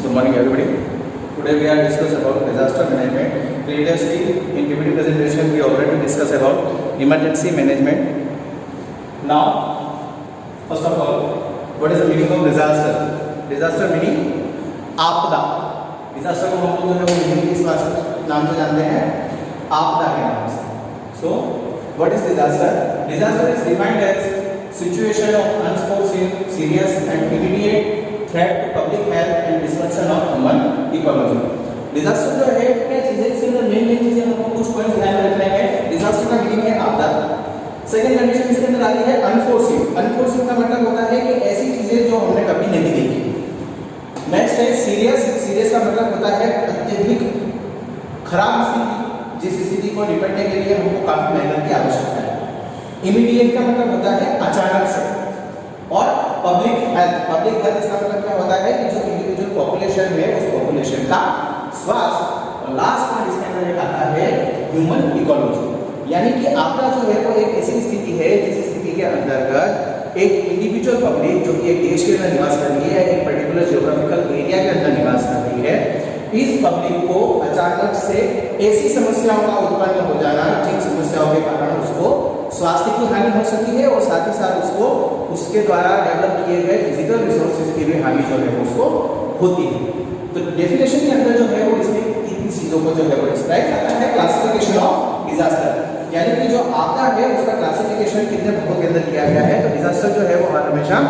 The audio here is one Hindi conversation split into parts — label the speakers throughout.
Speaker 1: Good morning, everybody. Today we are discuss about disaster management. Previously, in PPT presentation, we already discussed about emergency management. Now, first of all, what is the meaning of disaster? Disaster meaning आपदा. Disaster को हम लोग जो है वो हिंदी इस नाम से जानते हैं, आपदा के नाम से. So, what is disaster? Disaster is defined as situation of unforeseen, serious and immediate threat to public health and disruption of human ecology. Disaster जो है क्या चीजें, इसके अंदर मेन चीजें हमको कुछ पॉइंट्स ध्यान रखने हैं. डिजास्टर का मीनिंग है आपदा. सेकंड कंडीशन इसके अंदर आती है अनफोर्सिन. अनफोर्सिन का मतलब होता है कि ऐसी चीजें जो हमने कभी नहीं देखी. नेक्स्ट है सीरियस. सीरियस का मतलब होता है अत्यधिक खराब स्थिति, जिस स्थिति को निपटने के लिए हमको काफी मेहनत की आवश्यकता है. इमीडिएट का मतलब होता है अचानक से. और पब्लिक हेल्थ. पब्लिक हेल्थ इसका मतलब क्या होता है कि जो इंडिविजुअल पॉपुलेशन है उस पॉपुलेशन का स्वास्थ्य. और लास्ट में इसके अंदर एक आता है ह्यूमन इकोलॉजी. यानी कि आपदा जो है वो एक ऐसी स्थिति है जिस स्थिति के अंतर्गत एक इंडिविजुअल पब्लिक जो कि एक देश के अंदर निवास कर रही है, एक पर्टिकुलर जियोग्राफिकल एरिया के अंदर निवास कर रही है, इस पब्लिक को अचानक से ऐसी समस्याओं का उत्पन्न हो जाना जिन समस्याओं के कारण उसको स्वास्थ्य की हानि हो सकती है और साथ ही साथ उसको उसके द्वारा डेवलप किए गए फिजिकल रिसोर्सेज की भी हानि जो है उसको होती है. तो डेफिनेशन के अंदर जो है वो इसमें तीन चीजों को जो है वो डिस्क्राइब करता है. क्लासिफिकेशन ऑफ डिजास्टर, यानी कि जो आपदा है उसका क्लासिफिकेशन कितने भागों के अंदर किया गया है. तो डिजास्टर जो है वो हर हमेशा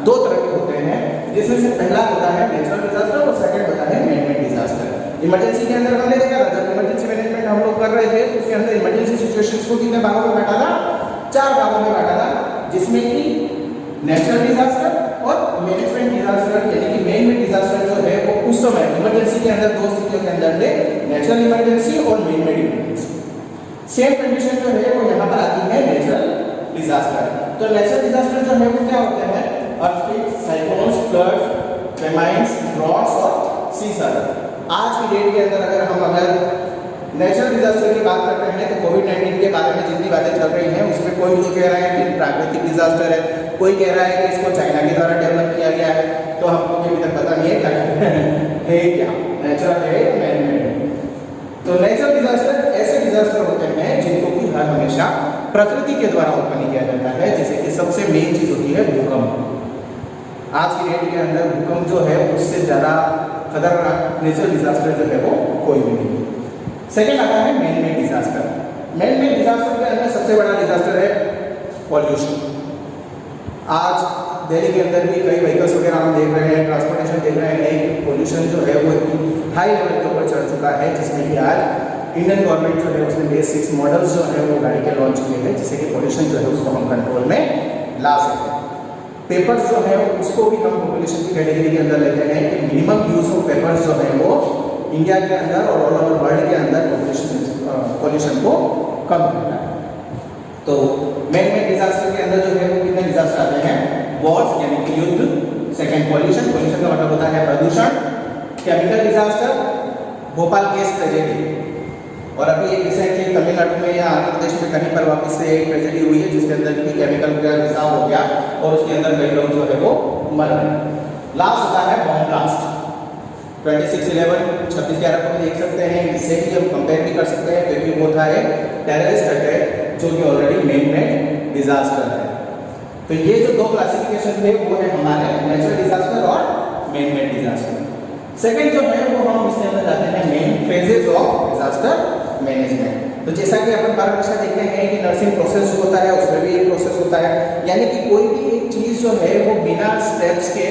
Speaker 1: दो तरह के होते हैं, जिसमें से पहला होता है नेचुरल डिजास्टर और सेकंड होता है मैन मेड डिजास्टर. इमरजेंसी के अंदर हमने देखा था, जब इमरजेंसी मैनेजमेंट हम लोग कर रहे थे तो उसके अंदर इमरजेंसी सिचुएशंस को कितने भागों में बांटा था? 4 भागों में बांटा था, जिसमें कि नेचुरल डिजास्टर और मैनेजमेंट डिजास्टर. यानी कि मैन मेड डिजास्टर जो है वो उस समय इमरजेंसी के अंदर दो स्थितियों के अंदर थे, नेचुरल इमरजेंसी और man made emergency. Same condition जो है वो यहाँ पर आती है नेचुरल डिजास्टर. तो नेचुरल डिजास्टर जो है वो क्या होते हैं? अर्थक्वेक, साइक्लोन्स, फ्लड्स, फेमाइन्स, ड्रॉट्स और सी सर्च. आज की डेट के अंदर अगर नेचुरल डिजास्टर की बात करते हैं तो कोविड-19 के बारे में जितनी बातें चल रही हैं उसमें कोई तो कह रहा है कि प्राकृतिक डिजास्टर है, कोई कह रहा है कि इसको चाइना के द्वारा डेवलप किया गया है. तो हमको अभी तक पता नहीं है क्या है क्या नेचुरल है या मैन मेड. तो नेचुरल डिजास्टर ऐसे डिजास्टर होते हैं जिनको कि हर हमेशा प्रकृति के द्वारा उत्पन्न किया जाता है, जैसे कि सबसे मेन चीज होती है भूकंप. आज की डेट के अंदर भूकंप जो है उससे ज्यादा खतरनाक नेचुरल डिजास्टर जो है वो कोई भी नहीं. सेकेंड आता है man made disaster. Man made disaster के अंदर सबसे बड़ा डिजास्टर है पॉल्यूशन. आज दिल्ली के अंदर भी कई व्हीकल्स वगैरह हम देख रहे हैं, ट्रांसपोर्टेशन देख रहे हैं, पॉल्यूशन जो है वो हाई लेवल के ऊपर चढ़ चुका है, जिसमें कि आज इंडियन गवर्नमेंट जो है उसने बेस 6 मॉडल्स जो है वो गाड़ी के लॉन्च किए हैं, जिससे कि पॉल्यूशन जो है उसको हम कंट्रोल में ला सकते हैं. पेपर्स जो है उसको भी हम पॉपुलेशन की कैटेगरी के अंदर लेते हैं कि मिनिमम यूज ऑफ पेपर्स जो है वो इंडिया के अंदर और ऑल ओवर वर्ल्ड के अंदर पॉल्यूशन को कम करना है. तो मैन मेड डिजास्टर के अंदर जो है वो कितने डिजास्टर आते हैं? वॉर्स यानी कि युद्ध. Second pollution. पॉल्यूशन का मतलब होता है प्रदूषण. Chemical disaster, Bhopal case tragedy. और अभी एक रिसेंटली तमिलनाडु में या आंध्र प्रदेश में कहीं पर वापस से एक ट्रेजेडी हुई है जिसके अंदर भी केमिकल का रिसाव हो गया और उसके अंदर कई लोग जो है वो मर गए. लास्ट होता है बॉम्ब ब्लास्ट. 26/11 26/11 को देख सकते हैं, इससे भी हम कंपेयर भी कर सकते हैं क्योंकि वो था एक टेररिस्ट अटैक जो कि ऑलरेडी मैन मेड डिजास्टर है. तो ये जो दो क्लासिफिकेशन थे वो है हमारे नेचुरल डिजास्टर और मैन मेड डिजास्टर. सेकंड जो है वो हम इसके अंदर जाते हैं main phases of disaster management. तो जैसा कि अपन बार हमेशा देखते हैं कि नर्सिंग प्रोसेस जो होता है उसमें भी एक प्रोसेस होता है, यानी कि कोई भी एक चीज जो है वो बिना स्टेप्स के,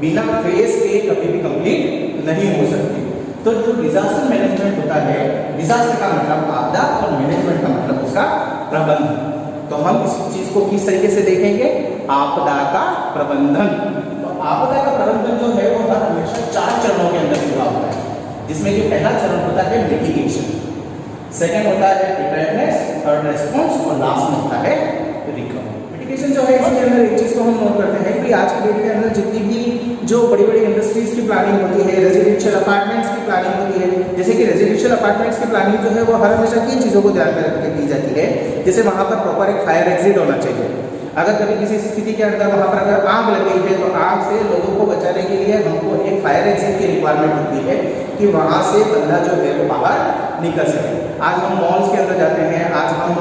Speaker 1: बिना फेज के कभी भी कंप्लीट नहीं हो सकती. तो जो डिजास्टर मैनेजमेंट होता है, डिजास्टर का मतलब आपदा और मैनेजमेंट का मतलब उसका प्रबंधन. तो हम इस चीज को किस तरीके से देखेंगे? आपदा का प्रबंधन. तो आपदा का प्रबंधन जो है वो हर हमेशा 4 चरणों के अंदर जुड़ा होता है, जिसमें कि पहला चरण होता है मिटिगेशन, सेकंड होता है प्रिपेयरनेस, थर्ड रेस्पॉन्स और लास्ट में होता है रिकवरी. मिटिगेशन जो है इसके अंदर एक चीज को हम नोट करते हैं कि आज की डेट के अंदर जितनी भी जो बड़ी बड़ी इंडस्ट्रीज की प्लानिंग होती है, रेजिडेंशियल अपार्टमेंट्स की प्लानिंग होती है, जैसे कि रेजिडेंशियल अपार्टमेंट्स की प्लानिंग जो है वो हर हमेशा किन चीज़ों को ध्यान में रख के की जाती है? जैसे वहाँ पर प्रॉपर एक फायर एग्जिट होना चाहिए. अगर कभी किसी स्थिति के अंदर वहाँ पर अगर आग लग गई है तो आग से लोगों को बचाने के लिए हमको एक फायर एग्जिट की रिक्वायरमेंट होती है कि वहाँ से बंदा जो है वो बाहर निकल सके। आज हम मॉल्स के अंदर जाते हैं, आज हम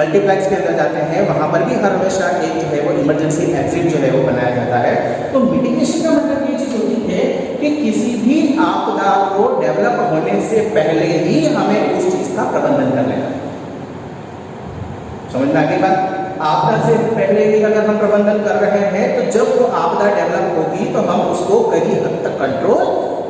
Speaker 1: मल्टीप्लेक्स के अंदर जाते हैं, वहाँ पर भी हर हमेशा एक जो है वो इमरजेंसी एग्जिट जो है वो बनाया जाता है। तो मिटिगेशन का मतलब ये चीज़ होती है कि किसी भी आपदा को डेवलप होने से पहले ही हमें उस चीज़ का प्रबंधन कर लेना है। समझ में आ गई बात? आपदा से पहले ही अगर हम प्रबंधन कर रहे हैं तो जब वो आपदा डेवलप होगी तो हम उसको कई हद तक कंट्रोल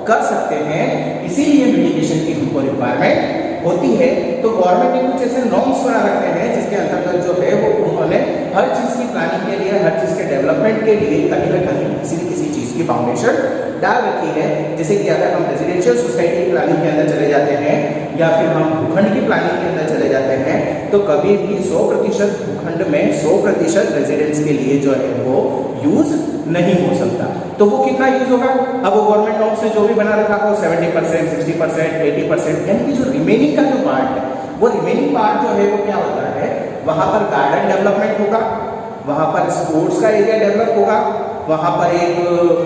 Speaker 1: कर सकते हैं। इसीलिए मिटिगेशन की हमको रिक्वायरमेंट होती है। तो गवर्नमेंट ने कुछ ऐसे नॉर्म्स बना रखे हैं जिसके अंतर्गत जो है वो उन्होंने हर चीज़ की प्लानिंग के लिए, हर चीज़ के डेवलपमेंट के लिए कहीं ना कहीं किसी न किसी चीज़ की फाउंडेशन डाल रखी है। जैसे कि अगर हम रेजिडेंशियल सोसाइटी की प्लानिंग के अंदर चले जाते हैं या फिर हम भूखंड की प्लानिंग के अंदर चले जाते हैं तो कभी भी 100% भूखंड में 100% रेजिडेंस के लिए जो है वो यूज नहीं हो सकता। तो वो कितना यूज होगा? अब वो गवर्नमेंट नॉर्म्स से जो भी बना रखा हो 70%, 60%, 80%, यानी कि जो रिमेनिंग का जो पार्ट है वो रिमेनिंग पार्ट जो है वो क्या होता है, वहाँ पर गार्डन डेवलपमेंट होगा, वहाँ पर स्पोर्ट्स का एरिया डेवलप होगा, वहाँ पर एक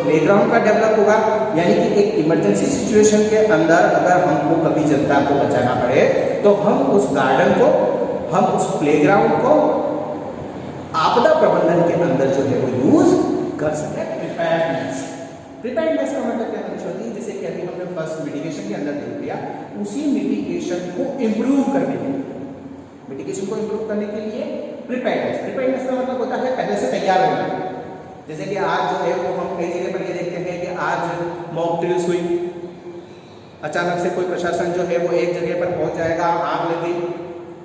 Speaker 1: प्लेग्राउंड का डेवलप होगा। यानी कि एक इमरजेंसी सिचुएशन के अंदर अगर हमको कभी जनता को बचाना पड़े तो हम उस गार्डन को, हम उस प्लेग्राउंड को आपदा प्रबंधन के अंदर जो है वो यूज कर सके। प्रिपेयर्डनेस का मतलब क्या होती है? जैसे कि अभी हमने फर्स्ट मिटिगेशन के अंदर देख लिया, उसी मिटिगेशन को इम्प्रूव करने के लिए, मिटिगेशन को इम्प्रूव करने के लिए प्रिपेयर्डनेस का मतलब होता है पहले से तैयार होना। जैसे कि आज जो है वो हम कई जगह पर ये देखते हैं कि आज मॉक ड्रिल्स हुई, अचानक से कोई प्रशासन जो है वो एक जगह पर पहुंच जाएगा, आग लग गई,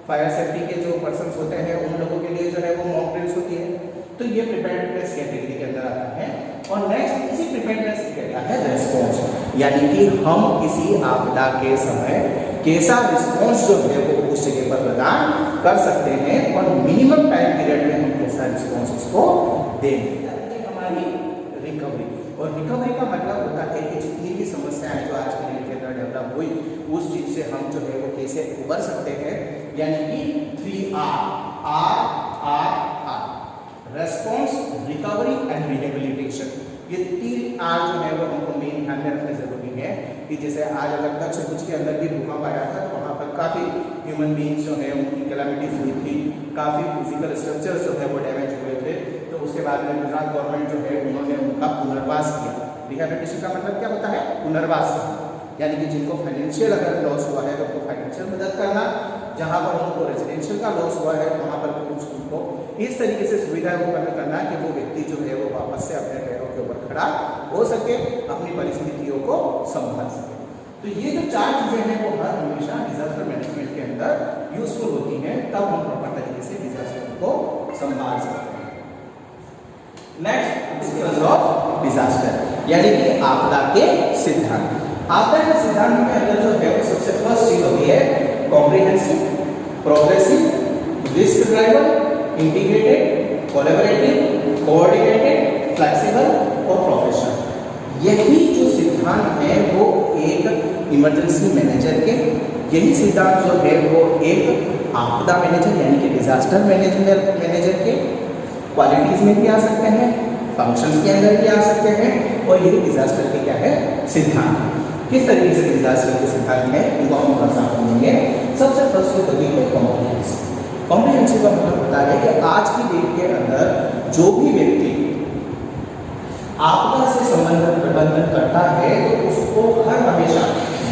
Speaker 1: फायर सेफ्टी के जो पर्सन होते हैं उन लोगों के लिए जो है वो मॉक ड्रिल्स होती है। तो ये प्रिपेयर्डनेस कैटेगरी के अंदर आता है। और नेक्स्ट इसी प्रिपेयर्डनेस की क्या है? रिस्पॉन्स, यानी कि हम किसी आपदा के समय कैसा रिस्पॉन्स जो है वो उस जगह पर प्रदान कर सकते हैं और मिनिमम टाइम पीरियड में हम कैसा रिस्पॉन्स उसको देंगे। हमारी रिकवरी, और रिकवरी का मतलब होता है कि जितनी भी समस्याएं जो आज के के अंदर डेवलप हुई उस चीज से हम जो है वो कैसे उबर सकते हैं। यानी कि 3R, response, recovery and rehabilitation. ये 3R जो है वो हमको मेन ध्यान में रखना जरूरी है कि जैसे आज अगर कच्छ भुज के अंदर भी भूकंप आया था तो वहाँ पर काफ़ी ह्यूमन बींग्स जो है उनकी कैलामिटीज हुई थी, काफ़ी फिजिकल स्ट्रक्चर्स जो है वो डैमेज हुए थे। तो उसके बाद में गुजरात गवर्नमेंट जो है उन्होंने उनका पुनर्वास किया। रिहेबिलिटेशन का मतलब क्या होता है? पुनर्वास करना, यानी कि जिनको फाइनेंशियल अगर लॉस हुआ है तो उनको फाइनेंशियल मदद करना, जहाँ पर उनको रेजिडेंशियल का लॉस हुआ है वहाँ पर उनको इस तरीके से सुविधाएं उपलब्ध करना कि वो व्यक्ति जो है वो वापस से अपने पैरों के ऊपर खड़ा हो सके, अपनी परिस्थितियों को संभाल सके। तो ये जो 4 चीज़ें हैं वो हर हमेशा डिजास्टर मैनेजमेंट के अंदर यूजफुल होती हैं, तब हम प्रॉपर तरीके से डिजास्टर को संभाल सकते हैं। नेक्स्ट ऑफ डिजास्टर, यानी कि आपदा के सिद्धांत। आपदा के सिद्धांत के अंदर जो है वो सबसे फर्स्ट चीज होती है comprehensive, progressive, risk driver, integrated, collaborative, coordinated, flexible और प्रोफेशनल। यही जो सिद्धांत है वो एक इमरजेंसी मैनेजर के, यही सिद्धांत जो है वो एक आपदा मैनेजर यानी कि डिजास्टर मैनेजर के क्वालिटीज में भी आ सकते हैं, फंक्शंस के अंदर भी आ सकते हैं। और यही डिजास्टर के क्या है? सिद्धांत। किस तरीके से डिजास्टर के सिद्धांत में इनको हम थोड़ा सा समझेंगे। सबसे फर्स्ट टॉपिक है कॉम्प्रिहेंसिव। कॉम्प्रिहेंसिव का मतलब होता है कि आज की डेट के अंदर जो भी व्यक्ति आपदा से संबंधित प्रबंधन करता है तो उसको हर हमेशा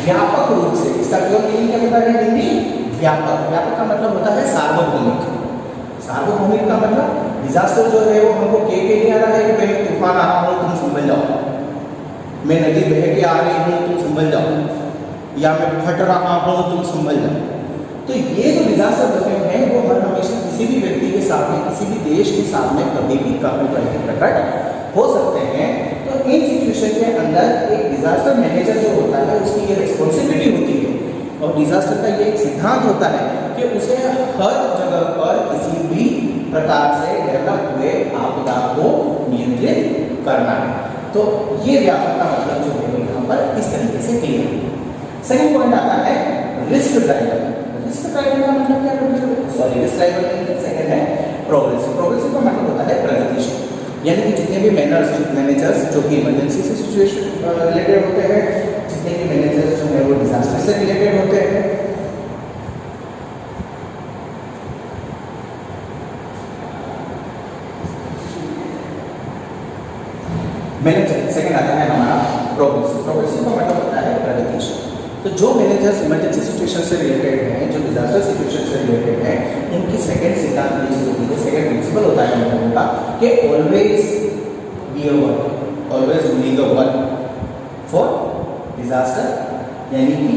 Speaker 1: व्यापक रूप से, इसका केवल मीनिंग क्या होता है हिंदी? व्यापक। व्यापक का मतलब होता है सार्वभौमिक। सार्वभौमिक का मतलब डिजास्टर जो है वो हमको के नहीं आ रहा है कि मैं तूफान आ रहा हूँ तुम संभल जाओ, मैं नदी बह के आ रही हूँ तुम संभल जाओ, या मैं फट रहा हूँ तुम संभल जाओ। तो ये जो डिजास्टर होते हैं वो हर हमेशा किसी भी व्यक्ति के सामने, किसी भी देश के सामने कभी भी प्रकट हो सकते हैं। तो इन सिचुएशन के अंदर एक डिजास्टर मैनेजर जो होता है उसकी ये रिस्पॉन्सिबिलिटी होती है और डिजास्टर का ये एक सिद्धांत होता है कि उसे हर जगह पर किसी भी प्रकार से डेवलप हुए आपदा को नियंत्रित करना है। तो ये व्यापक का मतलब जो है यहाँ पर इस तरीके से क्लियर है। सेकंड पॉइंट आता है रिस्क ड्राइवर। रिस्क ड्राइवर का मतलब क्या है? सॉरी, रिस्क ड्राइवर सेकंड है प्रोग्रेसिव का मतलब होता है प्रगतिशील, यानी कि जितने भी मैनेजर्स जो कि इमरजेंसी से सिचुएशन रिलेटेड होते हैं, जितने भी मैनेजर्स जो है वो डिजास्टर से रिलेटेड होते हैं, मैनेजर सेकंड आता है हमारा प्रोग्रेसिव का मतलब होता है प्रगतिशील। तो जो मैनेजर्स इमरजेंसी सिचुएशन से रिलेटेड हैं, जो डिजास्टर सिचुएशन से रिलेटेड हैं, उनकी सेकंड सिद्धांत ये चीज होती है, सेकंड प्रिंसिपल होता है उनका कि always be a work, always doing a work for disaster, यानी कि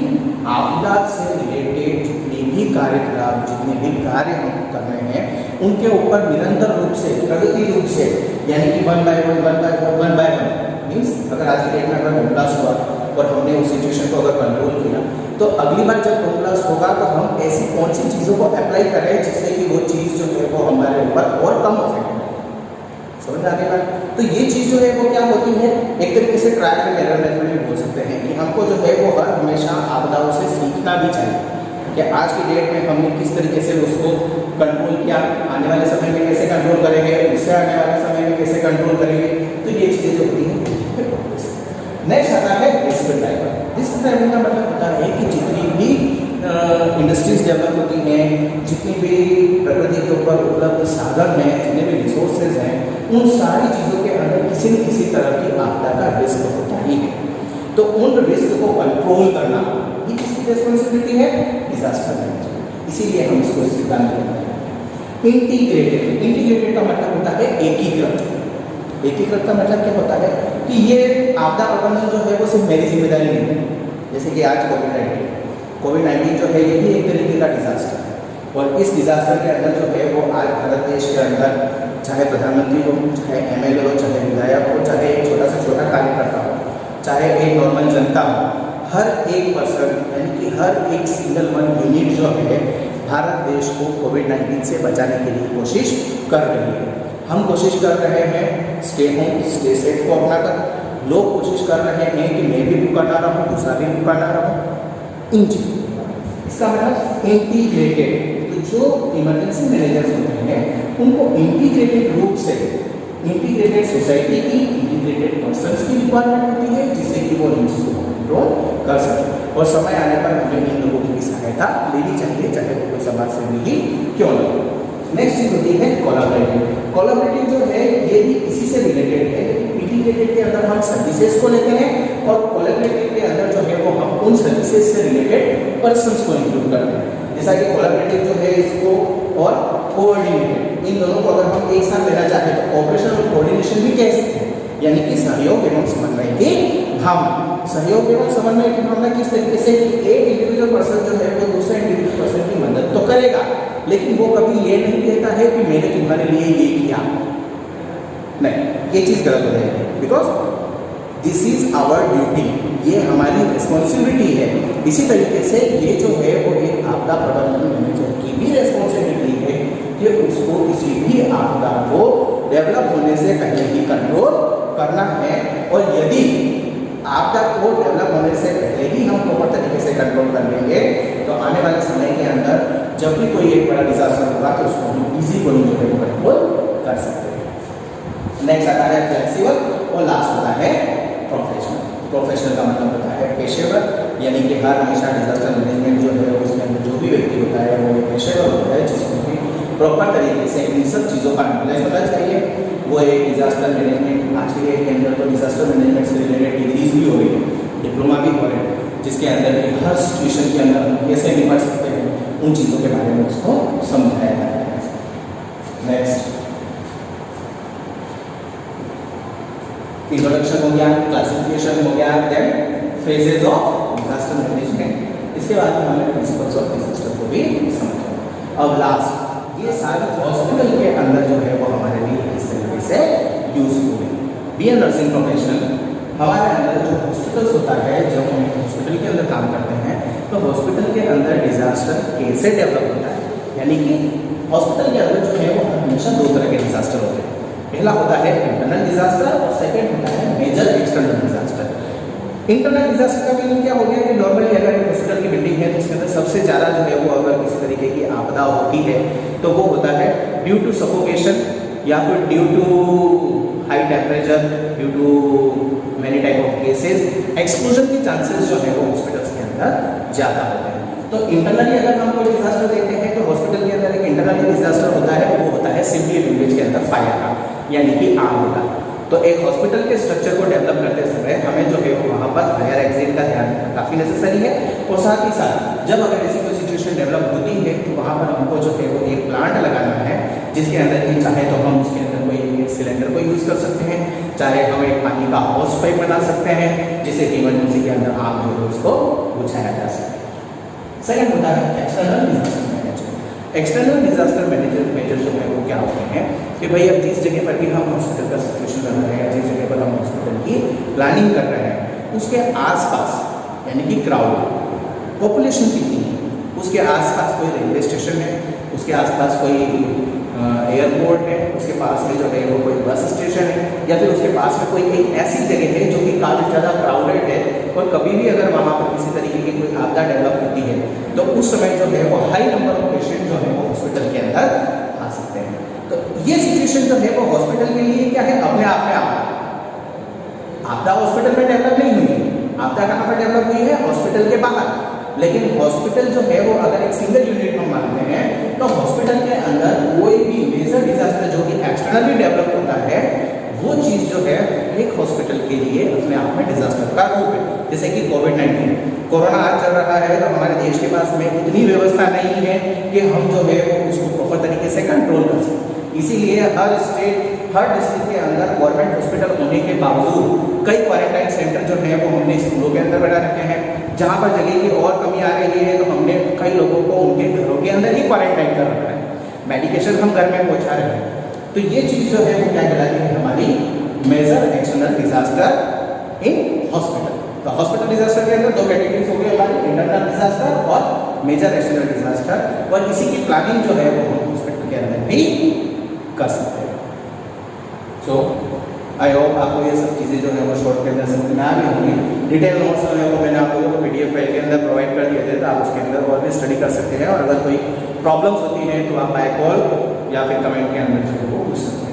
Speaker 1: आपदा से रिलेटेड जितने भी कार्यकलाप, जितने भी कार्य हम कर रहे हैं, उनके ऊपर निरंतर रूप से, प्रगति रूप से, यानी कि वन बाय वन मीन्स अगर आज की डेट में अगर बम ब्लास्ट हुआ और हमने उस सिचुएशन को अगर कंट्रोल किया, तो अगली बार जब बम ब्लास्ट होगा तो हम ऐसी कौन सी चीज़ों को अप्लाई करें जिससे कि वो चीज़ जो है वो हमारे ऊपर और कम इफेक्ट है। समझ आ गई बात? तो ये चीज़ जो है वो क्या होती है, एक तरीके से ट्रायल एंड एरर मेथड भी बोल सकते हैं कि हमको जो है वो हर हमेशा आपदाओं से सीखना भी चाहिए कि आज की डेट में हमने किस तरीके से उसको कंट्रोल किया, आने वाले समय में कैसे कंट्रोल करेंगे, उससे आने वाले समय में कैसे कंट्रोल करेंगे। तो ये चीज़ें जो होती हैं। नेक्स्ट आता है रिस्क ड्राइवर। रिस्क ड्राइवर का मतलब होता है कि जितनी भी इंडस्ट्रीज डेवलप होती हैं, जितनी भी प्रकृति के ऊपर उपलब्ध साधन हैं, जितने भी रिसोर्सेज हैं, उन सारी चीज़ों के अंदर किसी न किसी तरह की आपदा का रिस्क होता ही है। तो उन रिस्क को कंट्रोल करना ये किसकी रिस्पॉन्सिबिलिटी है? Disaster management. इसीलिए हम इसको सिद्धांत कहते हैं इंटीग्रेटेड का मतलब होता है एकीकृत का मतलब क्या होता है कि ये आपदा प्रबंधन जो है वो सिर्फ मेरी जिम्मेदारी नहीं है। जैसे कि आज कोविड-19 जो है ये भी एक तरीके का डिजास्टर है, और इस डिजास्टर के अंदर जो है वो आज भारत देश के अंदर चाहे प्रधानमंत्री हो, चाहे एमएलए हो, चाहे विधायक हो, चाहे एक छोटा से छोटा कार्यकर्ता हो, चाहे एक नॉर्मल जनता हो, हर एक पर्सन यानी कि हर एक सिंगल वन यूनिट जो है भारत देश को कोविड-19 से बचाने के लिए कोशिश कर रही है। हम कोशिश कर रहे हैं स्टे होम स्टे सेफ को अपनाकर, लोग कोशिश कर रहे हैं कि मैं भी भूखा ना रहूँ, दूसरा भी भूखा ना रहूँ, इन चीज़ों इसका मतलब इंटीग्रेटेड। तो जो इमरजेंसी मैनेजर्स होते हैं उनको इंटीग्रेटेड रूप से, इंटीग्रेटेड सोसाइटी की, इंटीग्रेटेड पर्सन्स की रिक्वायरमेंट होती है जिससे कि वो इन चीज़ों को कंट्रोल कर सकें, और समय आने पर हमें इन लोगों की भी सहायता लेनी चाहिए, चाहे वो कोई समाज सेवी ही क्यों ना हो। नेक्स्ट चीज होती है कोलैबोरेटिव जो है ये भी इसी से रिलेटेड है। इंटीग्रेटेड के अंदर हम सर्विसेज को लेते हैं, और कोलैबोरेटिव के अंदर जो है वो हम उन सर्विसेज से रिलेटेड पर्सन्स को इंक्लूड करते हैं। जैसा कि कोलैबोरेटिव जो है इसको और कोऑर्डिनेटेड, इन दोनों को अगर हम एक साथ लेना चाहें तो ऑपरेशन और कोऑर्डिनेशन भी कह सकते हैं, यानी कि सहयोग एवं समन्वय की भावना। सहयोग एवं समन्वय की भावना किस तरीके से कि एक इंडिविजुअल पर्सन जो है वो दूसरे इंडिविजुअल पर्सन की मदद तो करेगा, लेकिन वो कभी ये नहीं कहता है कि मैंने तुम्हारे लिए ये किया, नहीं, ये चीज गलत हो जाएगी, because this is our duty, ये हमारी रिस्पॉन्सिबिलिटी है। इसी तरीके से ये जो है वो एक आपदा प्रबंधन मैनेजर की भी रिस्पॉन्सिबिलिटी है कि उसको किसी भी आपदा को डेवलप होने से पहले ही कंट्रोल करना है, और यदि आपदा को डेवलप होने से पहले ही हम प्रॉपर तरीके से कंट्रोल कर लेंगे तो आने वाले समय के अंदर जब भी कोई एक बड़ा डिजास्टर होगा तो उसको हम इजी को कंट्रोल कर सकते हैं। नेक्स्ट आता है फ्लेक्सिबल, और लास्ट होता है प्रोफेशनल का मतलब होता है पेशेवर, यानी कि हर हमेशा डिजास्टर मैनेजमेंट जो है उसके अंदर जो भी व्यक्ति होता है वो एक पेशेवर होता है, जिसको कि प्रॉपर तरीके से इन सब चीज़ों का नॉलेज होना चाहिए। वो एक डिजास्टर मैनेजमेंट, आज के डेट के अंदर तो डिजास्टर मैनेजमेंट से रिलेटेड डिग्रीज भी हो रही है, डिप्लोमा भी हो रहे हैं, जिसके अंदर कि हर सिचुएशन के अंदर हम कैसे निपट सकते हैं उन चीज़ों के बारे में उसको समझाया जाता है। नेक्स्ट इंट्रोडक्शन हो गया, क्लासिफिकेशन हो गया, then phases of disaster management, इसके बाद में हमने प्रिंसिपल्स ऑफ डिजास्टर को भी समझा। अब लास्ट ये सारी हॉस्पिटल के अंदर जो है वो हमारे लिए इस तरीके से यूजफुल है। बी ए नर्सिंग प्रोफेशनल, हमारे अंदर जो हॉस्पिटल्स होता है, जब हम हॉस्पिटल के अंदर काम करते हैं तो हॉस्पिटल के अंदर डिजास्टर कैसे डेवलप होता है, यानी कि हॉस्पिटल के अंदर जो है वो हमेशा दो तरह के डिजास्टर होते हैं। पहला होता है इंटरनल डिजास्टर और सेकंड होता है major external disaster. Internal disaster का मीनिंग क्या हो गया कि नॉर्मली अगर एक हॉस्पिटल की बिल्डिंग है तो उसके अंदर सबसे ज़्यादा जो है वो अगर किसी तरीके की आपदा होती है तो वो होता है ड्यू टू सफोकेशन या फिर due to high temperature, due to many type of cases, exposure के चांसेस जो है वो हॉस्पिटल्स के अंदर ज़्यादा होते हैं। तो इंटरनली अगर हम कोई डिजास्टर देखते हैं तो हॉस्पिटल के अंदर एक इंटरनली डिजास्टर होता है, वो होता है सिंपली लैंग्वेज के अंदर फायर का, यानी कि आग का। तो एक हॉस्पिटल के स्ट्रक्चर को डेवलप करते समय हमें जो है वहाँ पर फायर एग्जिट का ध्यान रखना काफ़ी नेसेसरी है। और साथ ही साथ जब अगर ऐसी कोई सिचुएशन डेवलप होती है तो वहाँ पर हमको जो है वो एक प्लांट लगाना है, जिसके अंदर ही चाहे तो हम उसके अंदर कोई सिलेंडर को यूज़ कर सकते हैं, चाहे हम एक पानी का हॉस पाइप बना सकते हैं, जिससे कि इमरजेंसी के अंदर आग जो है उसको बुझाया जा सके। सेकंड होता है external disaster management. External disaster major जो है वो क्या होते हैं कि भाई अब जिस जगह पर भी हम हॉस्पिटल का सिचुएशन बना रहे हैं, जिस जगह पर हम हॉस्पिटल की प्लानिंग कर रहे हैं, उसके आसपास यानी कि क्राउड पॉपुलेशन कितनी है, उसके आसपास कोई रेलवे स्टेशन है, उसके आसपास कोई एयरपोर्ट है, उसके पास में जो है वो कोई बस स्टेशन है, या फिर उसके पास में कोई एक ऐसी जगह है जो कि काफ़ी ज़्यादा क्राउडेड है और कभी भी अगर वहाँ पर किसी तरीके की कोई आपदा डेवलप होती है तो उस समय जो है वो हाई नंबर ऑफ पेशेंट जो है वो हॉस्पिटल के अंदर आ सकते हैं। तो ये सिचुएशन जो है वो हॉस्पिटल के लिए क्या है, अपने आप में आपदा हॉस्पिटल में डेवलप नहीं हुई है। आपदा कहाँ पर डेवलप हुई है, हॉस्पिटल के बाहर। लेकिन हॉस्पिटल जो है वो अगर एक सिंगल यूनिट हम मानते हैं तो हॉस्पिटल के अंदर कोई भी मेजर डिजास्टर जो कि एक्सटर्नली डेवलप होता है, वो चीज़ जो है एक हॉस्पिटल के लिए अपने आप में डिजास्टर का रूप है। जैसे कि कोविड-19 कोरोना आज चल रहा है तो हमारे देश के पास में इतनी व्यवस्था नहीं है कि हम जो है वो उसको प्रॉपर तरीके से कंट्रोल कर सकें। इसीलिए हर स्टेट, हर डिस्ट्रिक्ट के अंदर गवर्नमेंट हॉस्पिटल होने के बावजूद कई क्वारंटाइन सेंटर जो है वो हमने स्कूलों के अंदर बना रखे हैं। जहाँ पर जगह की और कमी आ रही है तो हमने कई लोगों को उनके घरों के अंदर ही क्वारंटाइन कर रखा है, मेडिकेशन हम घर में पहुँचा रहे हैं। तो ये चीज़ जो है वो क्या कहलाती है, हमारी major external disaster in hospital. तो हॉस्पिटल डिजास्टर के अंदर दो कैटेगरीज हो गई हमारी, इंटरनल डिजास्टर और मेजर एक्सटर्नल डिजास्टर। और इसी की प्लानिंग जो है वो हम हॉस्पिटल के अंदर भी कर सकते हैं। सो आई होप आपको ये सब चीज़ें जो है वो शॉर्ट के अंदर समझ में आ गई होंगी। डिटेल नोट्स जो है वो मैंने आप लोगों को PDF फाइल के अंदर प्रोवाइड कर दिए थे, तो आप उसके अंदर और भी स्टडी कर सकते हैं। और अगर कोई प्रॉब्लम्स होती हैं तो आप बाय कॉल या फिर कमेंट के अंदर जो है वो पूछ सकते हैं।